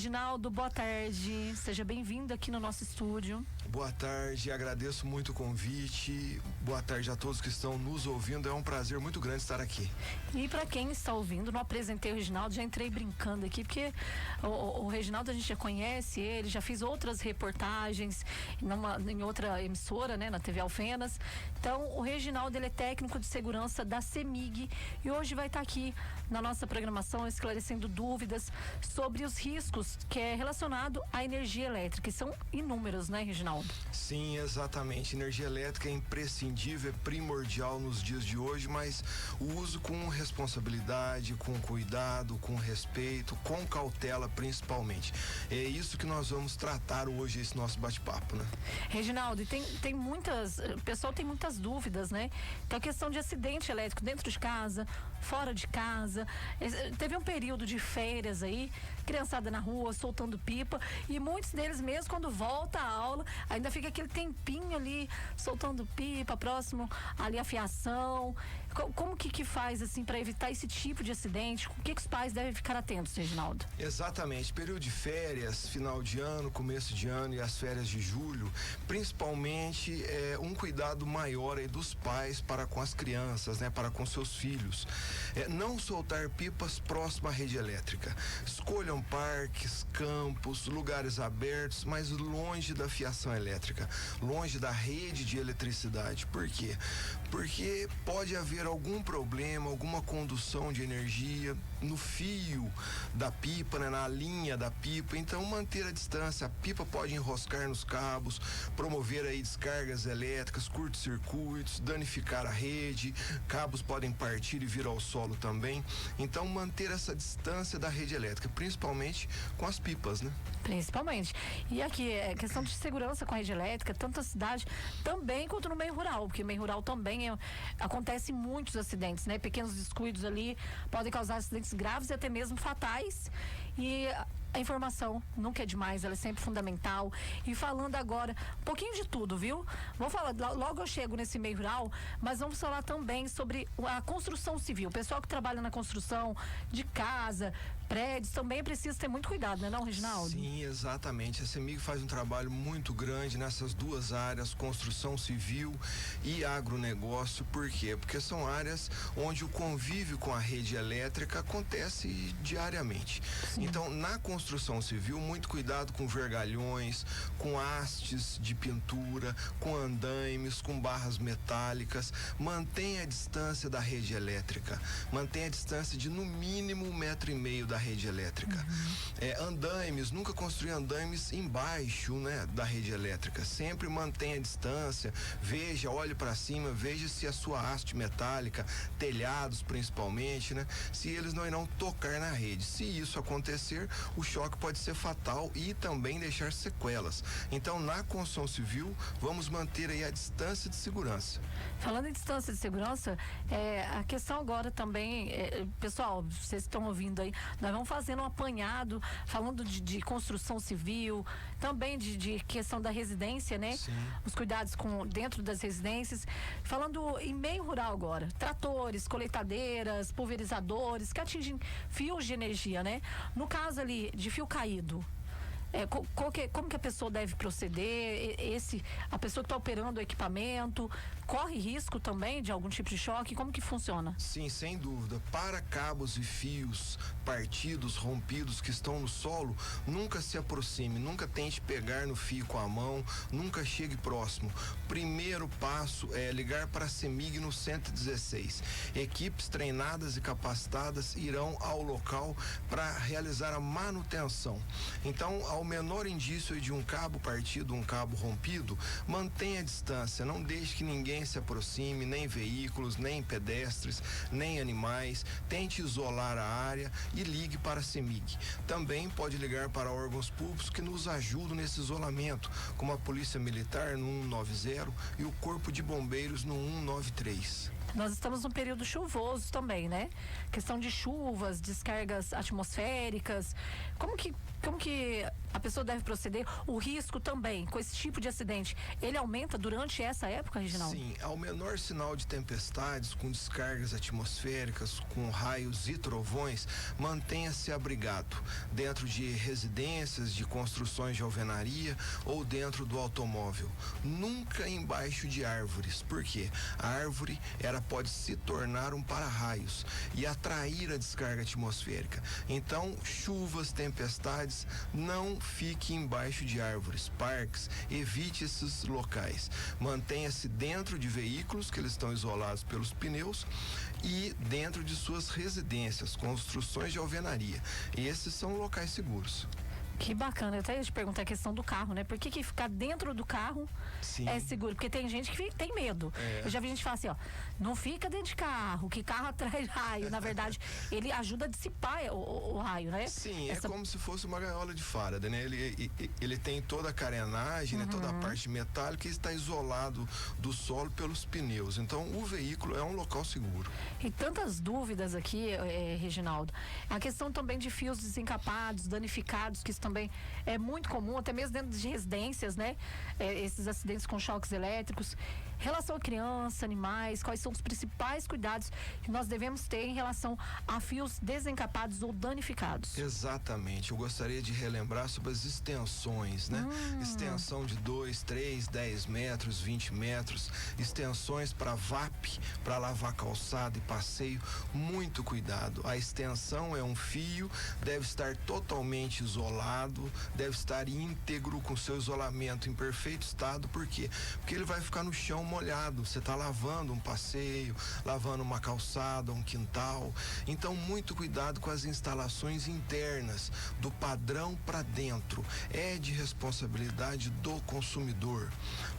Reginaldo, boa tarde. Seja bem-vindo aqui no nosso estúdio. Boa tarde, agradeço muito o convite. Boa tarde a todos que estão nos ouvindo. É um prazer muito grande estar aqui. E para quem está ouvindo, não apresentei o Reginaldo, já entrei brincando aqui, porque o Reginaldo a gente já conhece ele, já fiz outras reportagens em outra emissora, né, na TV Alfenas. Então, o Reginaldo, ele é técnico de segurança da CEMIG e hoje vai estar aqui na nossa programação esclarecendo dúvidas sobre os riscos que é relacionado à energia elétrica, e são inúmeros, né, Reginaldo? Sim, exatamente. Energia elétrica é imprescindível, é primordial nos dias de hoje, mas o uso com responsabilidade, com cuidado, com respeito, com cautela principalmente. É isso que nós vamos tratar hoje, esse nosso bate-papo, né? Reginaldo, e o pessoal tem muitas dúvidas, né? Então, a questão de acidente elétrico dentro de casa, fora de casa. Teve um período de férias aí, criançada na rua, soltando pipa, e muitos deles mesmo, quando volta a aula, ainda fica aquele tempinho ali, soltando pipa, próximo ali a fiação. Como que faz, assim, para evitar esse tipo de acidente? O que os pais devem ficar atentos, Reginaldo? Exatamente, período de férias, final de ano, começo de ano e as férias de julho, principalmente um cuidado maior aí dos pais para com as crianças, né, para com seus filhos. Não soltar pipas próximo à rede elétrica. Escolham parques, campos, lugares abertos, mas longe da fiação elétrica, longe da rede de eletricidade. Por quê? Porque pode haver algum problema, alguma condução de energia no fio da pipa, né, na linha da pipa. Então, manter a distância. A pipa pode enroscar nos cabos, promover aí descargas elétricas, curtos-circuitos, danificar a rede, cabos podem partir e vir ao solo também. Então, manter essa distância da rede elétrica, principalmente com as pipas, né? Principalmente. E aqui, questão de segurança com a rede elétrica, tanto na cidade também quanto no meio rural, porque no meio rural também acontecem muitos acidentes, né? Pequenos descuidos ali podem causar acidentes graves e até mesmo fatais. E a informação nunca é demais, ela é sempre fundamental. E falando agora um pouquinho de tudo, viu? Vou falar, logo eu chego nesse meio rural, mas vamos falar também sobre a construção civil. O pessoal que trabalha na construção de casa, prédios, também precisa ter muito cuidado, né, não, Reginaldo? Sim, exatamente. A CEMIG faz um trabalho muito grande nessas duas áreas, construção civil e agronegócio. Por quê? Porque são áreas onde o convívio com a rede elétrica acontece diariamente. Sim. Então, na construção civil, muito cuidado com vergalhões, com hastes de pintura, com andaimes, com barras metálicas. Mantenha a distância da rede elétrica. Mantenha a distância de no mínimo 1,5 metro da rede elétrica. Andaimes, nunca construir andaimes embaixo, né, da rede elétrica. Sempre mantenha a distância. Veja, olhe para cima, veja se a sua haste metálica, telhados principalmente, né, se eles não irão tocar na rede. Se isso acontecer, o choque pode ser fatal e também deixar sequelas. Então, na construção civil, vamos manter aí a distância de segurança. Falando em distância de segurança, a questão agora também, pessoal, vocês estão ouvindo aí, nós vamos fazendo um apanhado, falando de construção civil, também de questão da residência, né? Sim. Os cuidados dentro das residências. Falando em meio rural agora, tratores, colheitadeiras, pulverizadores, que atingem fios de energia, né? No caso ali de fio caído, como que a pessoa deve proceder? A pessoa que está operando o equipamento corre risco também de algum tipo de choque? Como que funciona? Sim, sem dúvida. Para cabos e fios partidos, rompidos que estão no solo, nunca se aproxime, nunca tente pegar no fio com a mão, nunca chegue próximo. Primeiro passo é ligar para a CEMIG no 116. Equipes treinadas e capacitadas irão ao local para realizar a manutenção. Então, ao menor indício de um cabo partido, um cabo rompido, mantenha a distância, não deixe que ninguém se aproxime, nem veículos, nem pedestres, nem animais. Tente isolar a área e ligue para a CEMIG. Também pode ligar para órgãos públicos que nos ajudam nesse isolamento, como a Polícia Militar no 190 e o Corpo de Bombeiros no 193. Nós estamos num período chuvoso também, né? Questão de chuvas, descargas atmosféricas. Como que como que a pessoa deve proceder? O risco também, com esse tipo de acidente, ele aumenta durante essa época, Reginaldo? Sim, ao menor sinal de tempestades, com descargas atmosféricas, com raios e trovões, mantenha-se abrigado dentro de residências, de construções de alvenaria ou dentro do automóvel. Nunca embaixo de árvores. Por quê? A árvore pode se tornar um para-raios e atrair a descarga atmosférica. Então, chuvas, tempestades, não fique embaixo de árvores, parques, evite esses locais. Mantenha-se dentro de veículos que eles estão isolados pelos pneus e dentro de suas residências, construções de alvenaria. Esses são locais seguros. Que bacana, eu até ia te perguntar a questão do carro, né? Por que ficar dentro do carro Sim. é seguro? Porque tem gente que tem medo. Eu já vi gente falar assim, ó, não fica dentro de carro, que carro atrai raio. Na verdade, ele ajuda a dissipar o raio, né? Sim, é como se fosse uma gaiola de Faraday, né? Ele tem toda a carenagem, né? Toda a parte metálica e está isolado do solo pelos pneus. Então, o veículo é um local seguro. E tantas dúvidas aqui, Reginaldo. A questão também de fios desencapados, danificados, que isso também é muito comum, até mesmo dentro de residências, né? Esses acidentes com choques elétricos. Relação a criança, animais, quais são os principais cuidados que nós devemos ter em relação a fios desencapados ou danificados? Exatamente. Eu gostaria de relembrar sobre as extensões, né? Extensão de 2, 3, 10 metros, 20 metros, extensões para VAP, para lavar calçada e passeio. Muito cuidado. A extensão é um fio, deve estar totalmente isolado, deve estar íntegro com seu isolamento em perfeito estado. Por quê? Porque ele vai ficar no chão molhado. Você está lavando um passeio, lavando uma calçada, um quintal. Então, muito cuidado com as instalações internas, do padrão para dentro. É de responsabilidade do consumidor.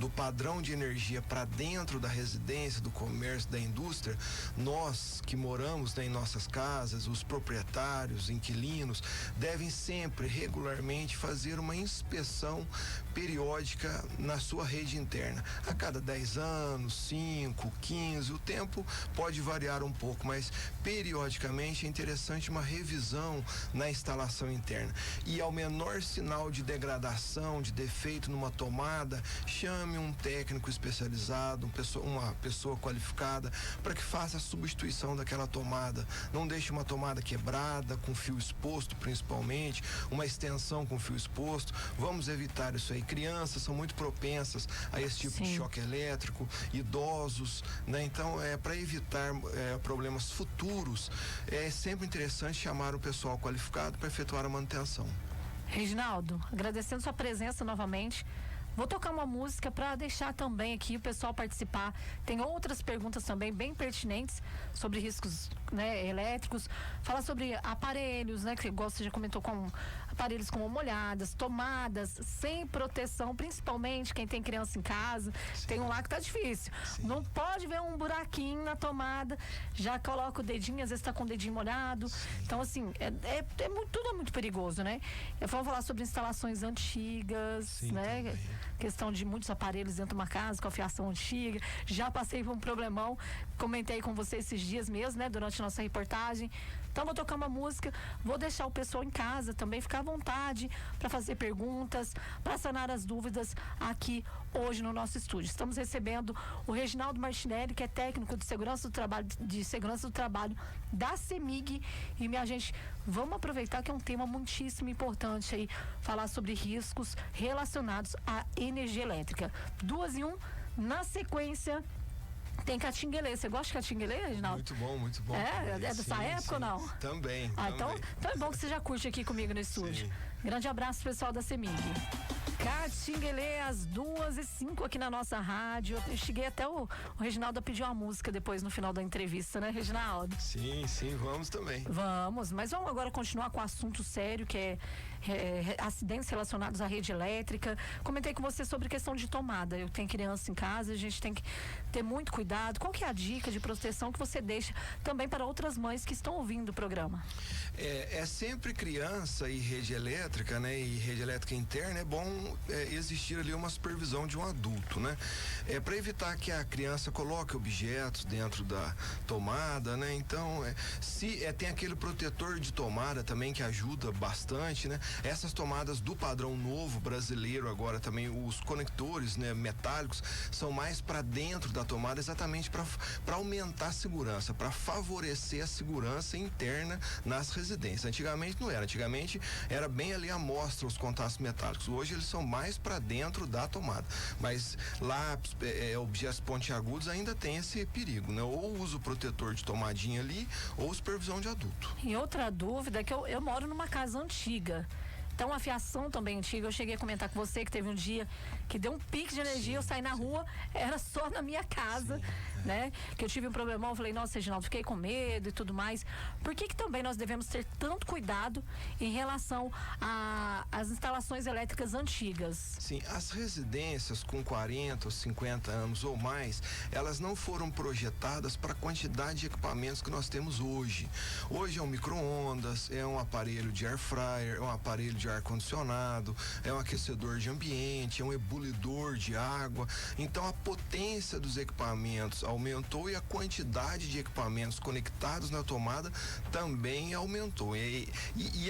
Do padrão de energia para dentro da residência, do comércio, da indústria, nós que moramos, né, em nossas casas, os proprietários, inquilinos, devem sempre, regularmente, fazer uma inspeção periódica na sua rede interna. A cada 10 anos, 5, 15, o tempo pode variar um pouco, mas periodicamente é interessante uma revisão na instalação interna. E ao menor sinal de degradação, de defeito numa tomada, chame um técnico especializado, uma pessoa qualificada, para que faça a substituição daquela tomada. Não deixe uma tomada quebrada, com fio exposto principalmente, uma extensão com fio exposto. Vamos evitar isso aí. Crianças são muito propensas a esse tipo Sim. de choque elétrico, idosos, né? Então, para evitar problemas futuros, é sempre interessante chamar o pessoal qualificado para efetuar a manutenção. Reginaldo, agradecendo sua presença novamente. Vou tocar uma música para deixar também aqui o pessoal participar. Tem outras perguntas também bem pertinentes sobre riscos, né, elétricos. Fala sobre aparelhos, né, que igual você já comentou, com aparelhos com molhadas, tomadas sem proteção, principalmente quem tem criança em casa. Sim. Tem um lá que tá difícil. Sim. Não pode ver um buraquinho na tomada, já coloca o dedinho, às vezes tá com o dedinho molhado. Sim. Então, assim, tudo é muito perigoso, né? Vamos falar sobre instalações antigas, Sim, né? também. Questão de muitos aparelhos dentro de uma casa com a fiação antiga. Já passei por um problemão, comentei com você esses dias mesmo, né, durante a nossa reportagem. Então, vou tocar uma música, vou deixar o pessoal em casa também ficar à vontade para fazer perguntas, para sanar as dúvidas aqui hoje no nosso estúdio. Estamos recebendo o Reginaldo Martinelli, que é técnico de segurança do trabalho da CEMIG. E, minha gente, vamos aproveitar que é um tema muitíssimo importante aí, falar sobre riscos relacionados à energia elétrica. 2 em 1, na sequência. Tem Catinguelê. Você gosta de Catinguelê, Reginaldo? Muito bom, muito bom. É dessa época ou não? Também. Então é bom que você já curte aqui comigo no estúdio. Sim. Grande abraço, pessoal da CEMIG. Catinguelê, às 2h05 aqui na nossa rádio. Eu cheguei até o Reginaldo a pedir uma música depois no final da entrevista, né, Reginaldo? Sim, vamos também. Vamos, mas vamos agora continuar com o assunto sério, que é acidentes relacionados à rede elétrica. Comentei com você sobre questão de tomada. Eu tenho criança em casa, a gente tem que ter muito cuidado. Qual que é a dica de proteção que você deixa também para outras mães que estão ouvindo o programa? É sempre criança e rede elétrica, né? E rede elétrica interna, é bom existir ali uma supervisão de um adulto, né? Para evitar que a criança coloque objetos dentro da tomada, né? Então, se tem aquele protetor de tomada também que ajuda bastante, né? Essas tomadas do padrão novo brasileiro, agora também os conectores, né, metálicos, são mais para dentro da tomada, exatamente para aumentar a segurança, para favorecer a segurança interna nas residências. Antigamente não era, antigamente era bem ali à mostra os contatos metálicos. Hoje eles são mais para dentro da tomada, mas lá objetos pontiagudos ainda tem esse perigo, né? Ou uso protetor de tomadinha ali, ou supervisão de adulto. E outra dúvida é que eu moro numa casa antiga. Então, a fiação também antiga, eu cheguei a comentar com você que teve um dia que deu um pique de energia, eu saí na rua, era só na minha casa, né? Que eu tive um problemão, eu falei, nossa, Reginaldo, fiquei com medo e tudo mais. Por que também nós devemos ter tanto cuidado em relação às instalações elétricas antigas? Sim, as residências com 40 ou 50 anos ou mais, elas não foram projetadas para a quantidade de equipamentos que nós temos hoje. Hoje é um micro-ondas, é um aparelho de air fryer, é um aparelho de ar-condicionado, é um aquecedor de ambiente, é um ebulidor de água. Então a potência dos equipamentos aumentou e a quantidade de equipamentos conectados na tomada também aumentou. E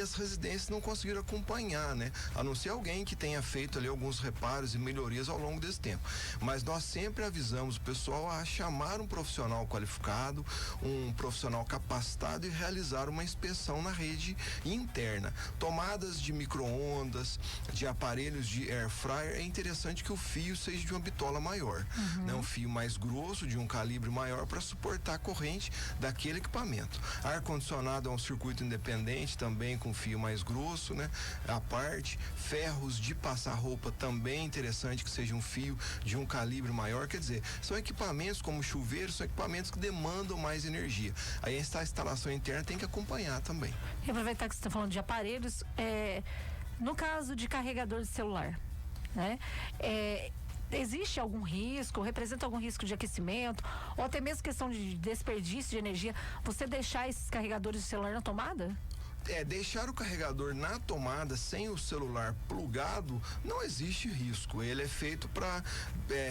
as residências não conseguiram acompanhar, né? A não ser alguém que tenha feito ali alguns reparos e melhorias ao longo desse tempo. Mas nós sempre avisamos o pessoal a chamar um profissional qualificado, um profissional capacitado e realizar uma inspeção na rede interna. Tomadas de micro-ondas, de aparelhos de air fryer, é interessante que o fio seja de uma bitola maior, né? Um fio mais grosso, de um calibre maior, para suportar a corrente daquele equipamento. Ar-condicionado é um circuito independente, também com fio mais grosso, né? A parte, ferros de passar roupa também é interessante que seja um fio de um calibre maior, quer dizer, são equipamentos como chuveiros, são equipamentos que demandam mais energia. Aí a instalação interna tem que acompanhar também. E aproveitar que você está falando de aparelhos, no caso de carregador de celular, né? Existe algum risco, representa algum risco de aquecimento, ou até mesmo questão de desperdício de energia, você deixar esses carregadores de celular na tomada? Deixar o carregador na tomada sem o celular plugado, não existe risco. Ele é feito para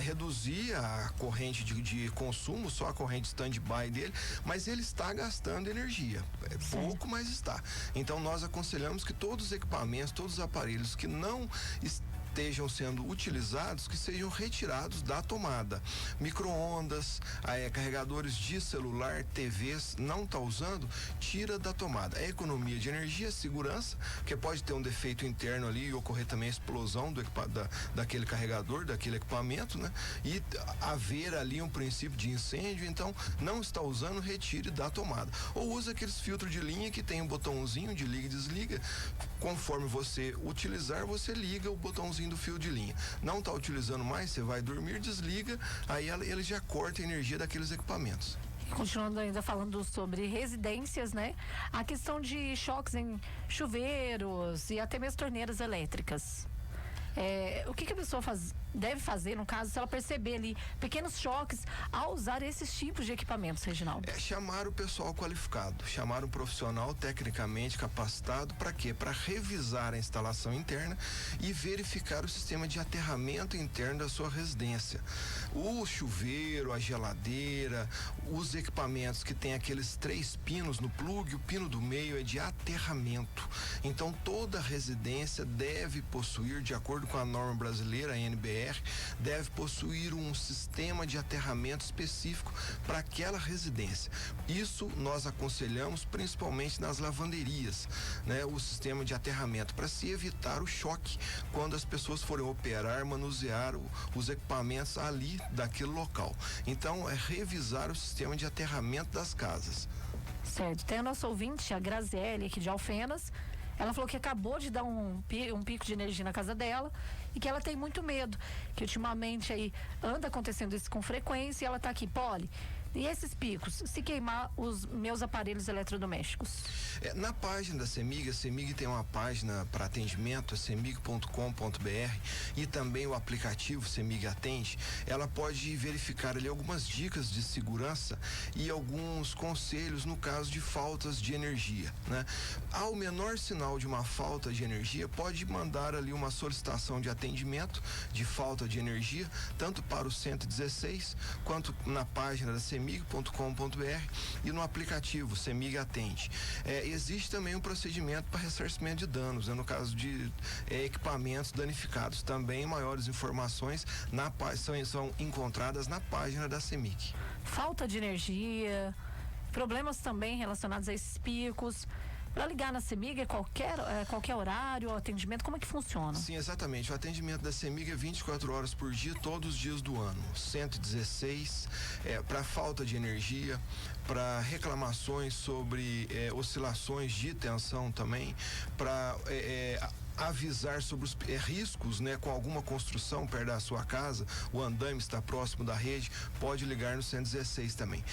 reduzir a corrente de consumo, só a corrente stand-by dele, mas ele está gastando energia. É pouco, mas está. Então nós aconselhamos que todos os equipamentos, todos os aparelhos que não estejam sendo utilizados, que sejam retirados da tomada. Micro-ondas, carregadores de celular, TVs, não está usando, tira da tomada. É economia de energia, segurança, porque pode ter um defeito interno ali e ocorrer também a explosão daquele carregador, daquele equipamento, né? E haver ali um princípio de incêndio, então não está usando, retire da tomada. Ou usa aqueles filtros de linha que tem um botãozinho de liga e desliga, conforme você utilizar, você liga o botãozinho do fio de linha. Não está utilizando mais, você vai dormir, desliga, aí ele já corta a energia daqueles equipamentos. Continuando ainda falando sobre residências, né? A questão de choques em chuveiros e até mesmo torneiras elétricas. O que a pessoa deve fazer, no caso, se ela perceber ali pequenos choques ao usar esses tipos de equipamentos, Reginaldo? Chamar o pessoal qualificado, chamar um profissional tecnicamente capacitado, para quê? Para revisar a instalação interna e verificar o sistema de aterramento interno da sua residência. O chuveiro, a geladeira, os equipamentos que tem aqueles 3 pinos no plug, o pino do meio é de aterramento. Então toda residência deve possuir, de acordo com a norma brasileira, a NBR, deve possuir um sistema de aterramento específico para aquela residência. Isso nós aconselhamos principalmente nas lavanderias, né? O sistema de aterramento, para se evitar o choque quando as pessoas forem operar, manusear os equipamentos ali daquele local. Então, é revisar o sistema de aterramento das casas. Certo. Tem a nossa ouvinte, a Graziele, aqui de Alfenas. Ela falou que acabou de dar um pico de energia na casa dela e que ela tem muito medo, que ultimamente aí anda acontecendo isso com frequência, e ela tá aqui, Poli, e esses picos, se queimar os meus aparelhos eletrodomésticos? Na página da CEMIG, a CEMIG tem uma página para atendimento, é cemig.com.br, e também o aplicativo CEMIG Atende. Ela pode verificar ali algumas dicas de segurança e alguns conselhos no caso de faltas de energia, né? Ao menor sinal de uma falta de energia, pode mandar ali uma solicitação de atendimento de falta de energia, tanto para o 116 quanto na página da CEMIG cemig.com.br e no aplicativo CEMIG Atende. Existe também um procedimento para ressarcimento de danos, né, no caso de equipamentos danificados. Também maiores informações são encontradas na página da CEMIG. Falta de energia, problemas também relacionados a esses picos. Para ligar na CEMIG é qualquer horário, atendimento, como é que funciona? Sim, exatamente. O atendimento da CEMIG é 24 horas por dia, todos os dias do ano. 116, para falta de energia, para reclamações sobre oscilações de tensão também, para avisar sobre os riscos, né, com alguma construção perto da sua casa, o andaime está próximo da rede, pode ligar no 116 também.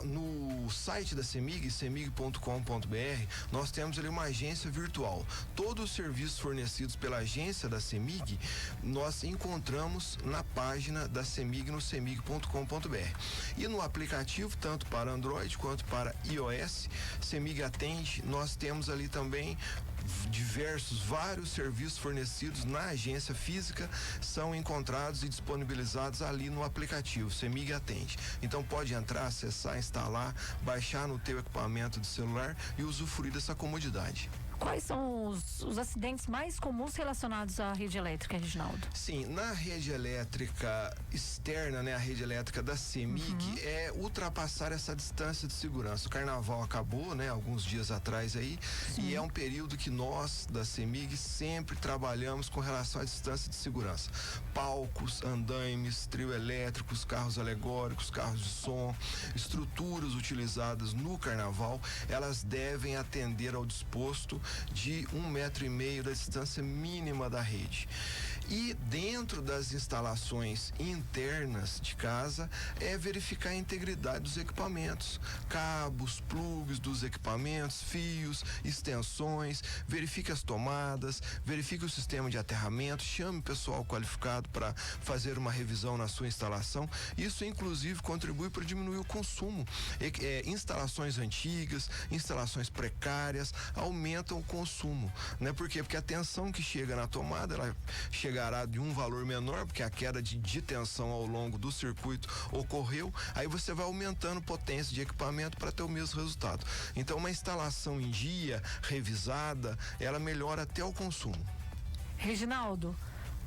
No site da CEMIG, cemig.com.br, nós temos ali uma agência virtual. Todos os serviços fornecidos pela agência da CEMIG, nós encontramos na página da CEMIG no cemig.com.br. E no aplicativo, tanto para Android quanto para iOS, CEMIG Atende, nós temos ali também vários serviços fornecidos na agência física são encontrados e disponibilizados ali no aplicativo CEMIG Atende. Então pode entrar, acessar, instalar, baixar no teu equipamento de celular e usufruir dessa comodidade. Quais são os acidentes mais comuns relacionados à rede elétrica, Reginaldo? Sim, na rede elétrica externa, né, a rede elétrica da CEMIG, é ultrapassar essa distância de segurança. O carnaval acabou, né, alguns dias atrás aí, e é um período que nós da CEMIG sempre trabalhamos com relação à distância de segurança. Palcos, andaimes, trio elétricos, carros alegóricos, carros de som, estruturas utilizadas no carnaval, elas devem atender ao disposto de 1,5 metro da distância mínima da rede. E dentro das instalações internas de casa verificar a integridade dos equipamentos, cabos, plugs dos equipamentos, fios, extensões, verifique as tomadas, verifique o sistema de aterramento, chame pessoal qualificado para fazer uma revisão na sua instalação. Isso inclusive contribui para diminuir o consumo. Instalações antigas, instalações precárias aumentam o consumo, né? Por quê? Porque a tensão que chega na tomada, ela chegará de um valor menor, porque a queda de tensão ao longo do circuito ocorreu, aí você vai aumentando potência de equipamento para ter o mesmo resultado. Então uma instalação em dia, revisada, ela melhora até o consumo. Reginaldo,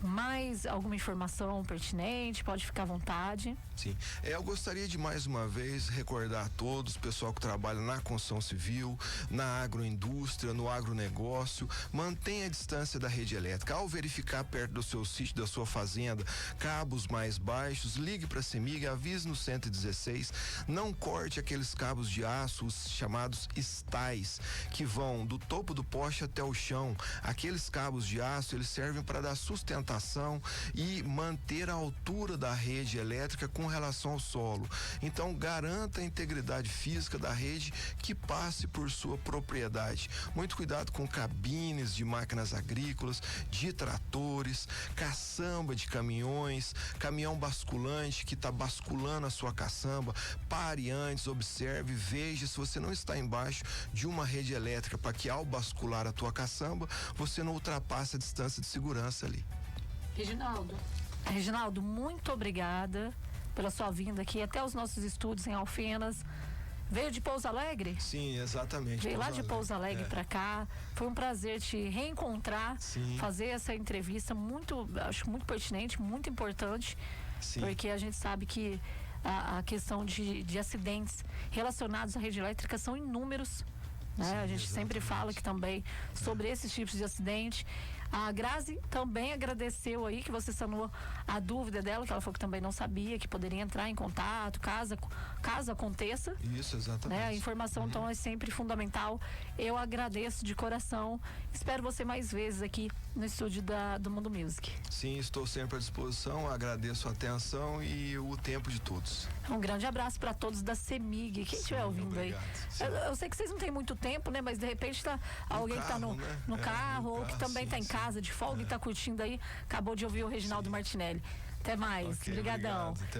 mais alguma informação pertinente? Pode ficar à vontade. Sim, eu gostaria de mais uma vez recordar a todos, pessoal que trabalha na construção civil, na agroindústria, no agronegócio, mantenha a distância da rede elétrica. Ao verificar perto do seu sítio, da sua fazenda, cabos mais baixos, ligue para a CEMIG, avise no 116, não corte aqueles cabos de aço, os chamados estais, que vão do topo do poste até o chão. Aqueles cabos de aço, eles servem para dar sustentação e manter a altura da rede elétrica com relação ao solo. Então garanta a integridade física da rede que passe por sua propriedade. Muito cuidado com cabines de máquinas agrícolas, de tratores, caçamba de caminhões, caminhão basculante que está basculando a sua caçamba. Pare antes, observe, veja se você não está embaixo de uma rede elétrica, para que ao bascular a tua caçamba você não ultrapasse a distância de segurança ali. Reginaldo, muito obrigada pela sua vinda aqui até os nossos estúdios em Alfenas. Veio de Pouso Alegre? Sim, exatamente. Veio lá de Pouso Alegre para cá. Foi um prazer te reencontrar, fazer essa entrevista acho muito pertinente, muito importante. Sim. Porque a gente sabe que a questão de acidentes relacionados à rede elétrica são inúmeros. Né? Sim, a gente sempre fala que também sobre esses tipos de acidente. A Grazi também agradeceu aí que você sanou a dúvida dela, que ela falou que também não sabia, que poderia entrar em contato caso aconteça. Isso, exatamente. Né? A informação, então, é sempre fundamental. Eu agradeço de coração. Espero você mais vezes aqui no estúdio do Mundo Music. Sim, estou sempre à disposição. Agradeço a atenção e o tempo de todos. Um grande abraço para todos da CEMIG. Quem estiver ouvindo obrigado. Aí. Eu sei que vocês não têm muito tempo, né? Mas de repente alguém que está no carro, ou que também está em casa de folga e está curtindo aí, acabou de ouvir o Reginaldo Martinelli. Até mais. Obrigadão. Obrigado, até mais.